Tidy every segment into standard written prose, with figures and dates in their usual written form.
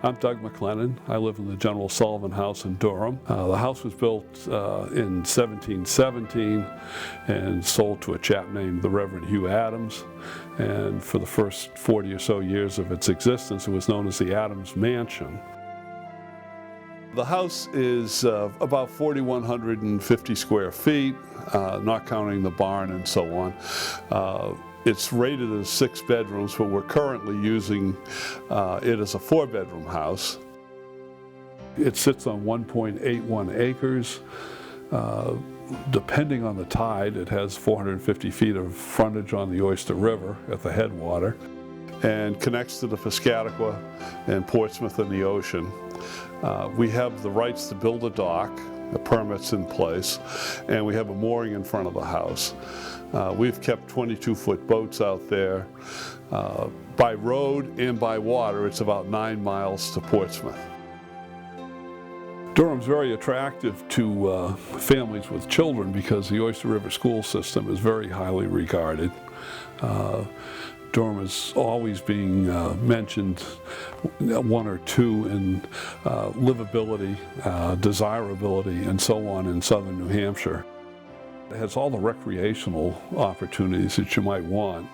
I'm Doug McLennan. I live in the John Sullivan House in Durham. The house was built in 1717 and sold to a chap named the Reverend Hugh Adams. And for the first 40 or so years of its existence, it was known as the Adams Mansion. The house is about 4,150 square feet, not counting the barn and so on. It's rated as 6 bedrooms, but we're currently using it as a 4-bedroom house. It sits on 1.81 acres. Depending on the tide, it has 450 feet of frontage on the Oyster River at the headwater and connects to the Piscataqua and Portsmouth and the ocean. We have the rights to build a dock, the permit's in place, and we have a mooring in front of the house. We've kept 22-foot boats out there. By road and by water, it's about 9 miles to Portsmouth. Durham's very attractive to families with children because the Oyster River school system is very highly regarded. Durham is always being mentioned 1 or 2 in livability, desirability, and so on in southern New Hampshire. It has all the recreational opportunities that you might want.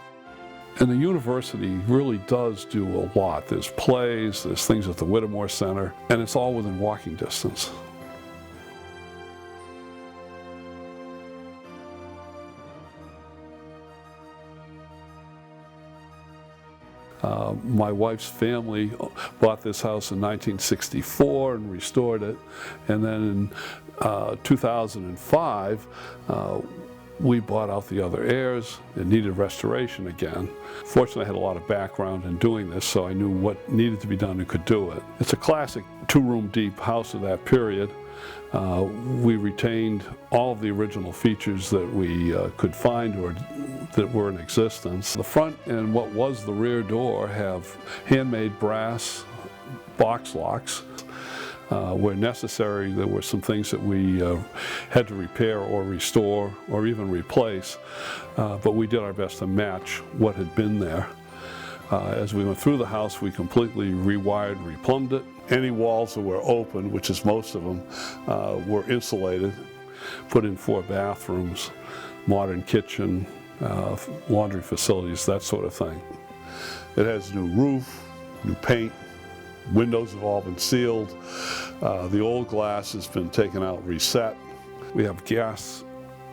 And the university really does do a lot. There's plays, there's things at the Whittemore Center, and it's all within walking distance. My wife's family bought this house in 1964 and restored it, and then in 2005 we bought out the other heirs. It needed restoration again. Fortunately, I had a lot of background in doing this, so I knew what needed to be done and could do it. It's a classic 2-room deep house of that period. We retained all of the original features that we could find or that were in existence. The front and what was the rear door have handmade brass box locks. Where necessary, there were some things that we had to repair or restore or even replace, but we did our best to match what had been there. As we went through the house, we completely rewired, replumbed it. Any walls that were open, which is most of them, were insulated, put in 4 bathrooms, modern kitchen, laundry facilities, that sort of thing. It has new roof, new paint, windows have all been sealed. The old glass has been taken out, reset. We have gas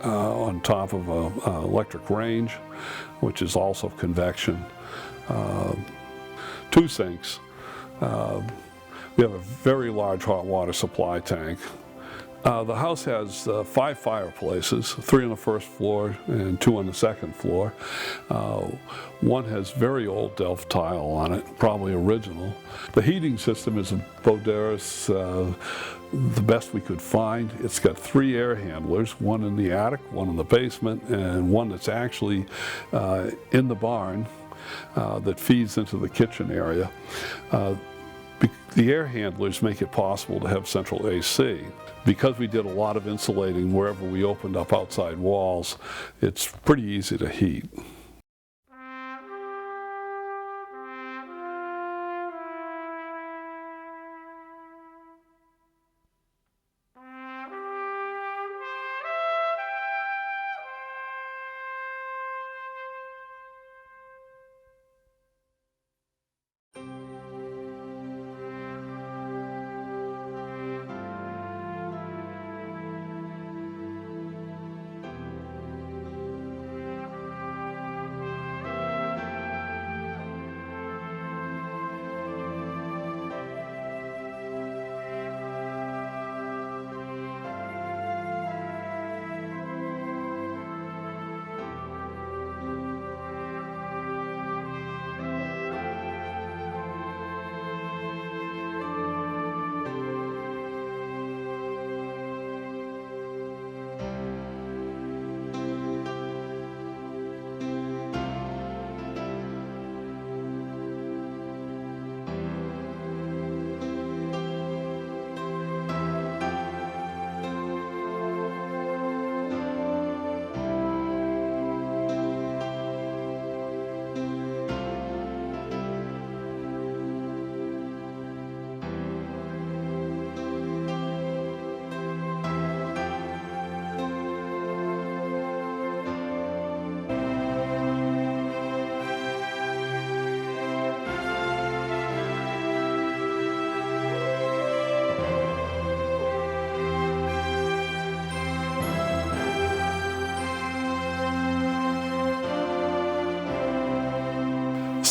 on top of an electric range, which is also convection. 2 sinks. We have a very large hot water supply tank. The house has 5 fireplaces, 3 on the first floor and 2 on the second floor. One has very old Delft tile on it, probably original. The heating system is a Boderis, the best we could find. It's got 3 air handlers, 1 in the attic, 1 in the basement, and 1 that's actually in the barn that feeds into the kitchen area. The air handlers make it possible to have central AC. Because we did a lot of insulating wherever we opened up outside walls, it's pretty easy to heat.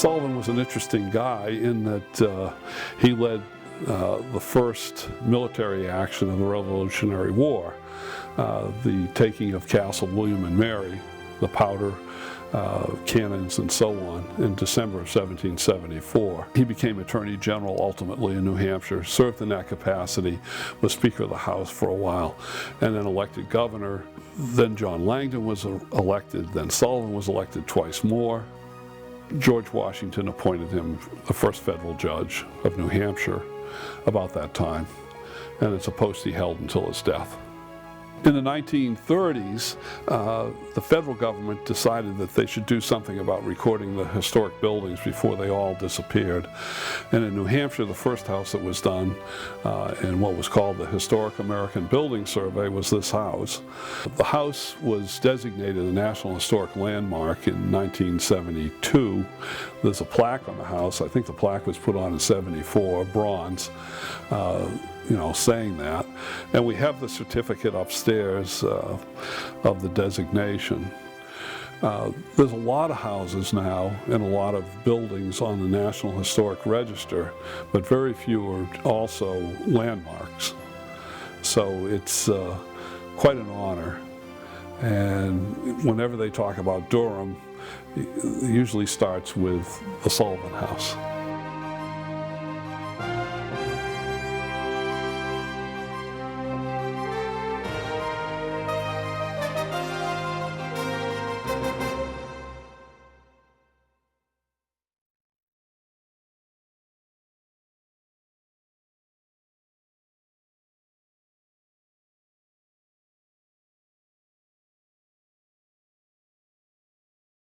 Sullivan was an interesting guy in that he led the first military action of the Revolutionary War, the taking of Castle William and Mary, the powder, cannons and so on, in December of 1774. He became Attorney General ultimately in New Hampshire, served in that capacity, was Speaker of the House for a while, and then elected governor. Then John Langdon was elected, then Sullivan was elected twice more. George Washington appointed him the first federal judge of New Hampshire about that time, and it's a post he held until his death. In the 1930s, the federal government decided that they should do something about recording the historic buildings before they all disappeared. And in New Hampshire, the first house that was done in what was called the Historic American Building Survey was this house. The house was designated a National Historic Landmark in 1972. There's a plaque on the house. I think the plaque was put on in '74, bronze. Saying that. And we have the certificate upstairs of the designation. There's a lot of houses now and a lot of buildings on the National Historic Register, but very few are also landmarks. So it's quite an honor. And whenever they talk about Durham, it usually starts with the Sullivan House.